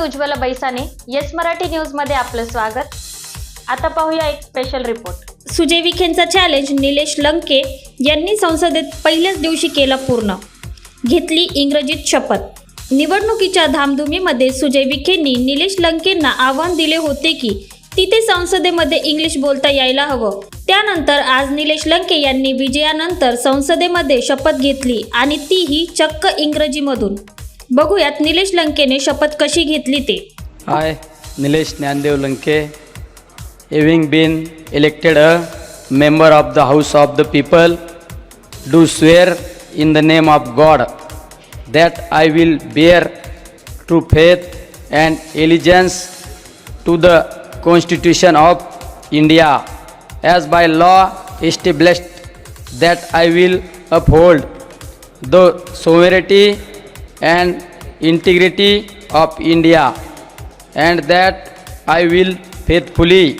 Ujjwala Baisane yes Marathi news मध्ये आपलं स्वागत। आता पाहूया एक स्पेशल रिपोर्ट। सुजय विखेंचा चॅलेंज निलेश लंके यांनी संसदेत पहिल्याच दिवशी केला पूर्ण, घेतली इंग्रजीत शपथ। निवडणुकीच्या धामधुमीमध्ये सुजय विखेंनी निलेश लंकेंना आव्हान दिले होते की तिथे संसदेमध्ये इंग्लिश बोलता यायला हवं। त्यानंतर आज निलेश लंके यांनी विजयानंतर संसदेमध्ये शपथ घेतली आणि तीही चक्क इंग्रजीमधून। बघूयात निलेश लंकेने शपथ कशी घेतली ते। I, Nilesh Nyandev Lanke, having been elected a member of the House of the People, do swear in the name of God that I will bear true faith and allegiance to the Constitution of India as by law established, that I will uphold the sovereignty and integrity of India, and that I will faithfully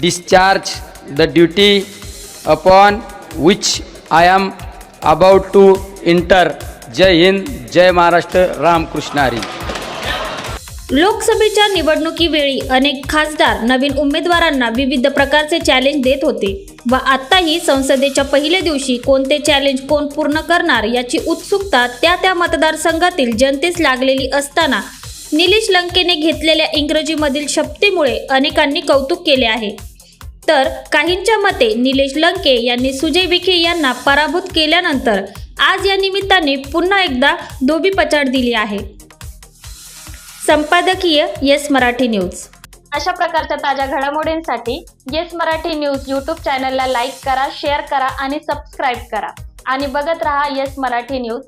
discharge the duty upon which I am about to enter. जय हिंद, जय महाराष्ट्र, रामकृष्ण हरी। लोकसभेच्या निवडणुकीवेळी अनेक खासदार नवीन उमेदवारांना विविध प्रकारचे challenge देत होते व आताही संसदेच्या पहिल्या दिवशी कोणते चॅलेंज कोण पूर्ण करणार याची उत्सुकता त्या मतदारसंघातील जनतेस लागलेली असताना निलेश लंकेने घेतलेल्या इंग्रजीमधील शपथेमुळे अनेकांनी कौतुक केले आहे। तर काहींच्या मते निलेश लंके यांनी सुजय विखे यांना पराभूत केल्यानंतर आज या निमित्ताने पुन्हा एकदा धोबीपछाड दिली आहे। संपादकीय येस मराठी न्यूज। अशा प्रकारच्या ताज्या घडामोडींसाठी येस मराठी न्यूज यूट्यूब चॅनलला लाईक करा, शेअर करा आणि सबस्क्राईब करा आणि बघत रहा येस मराठी न्यूज।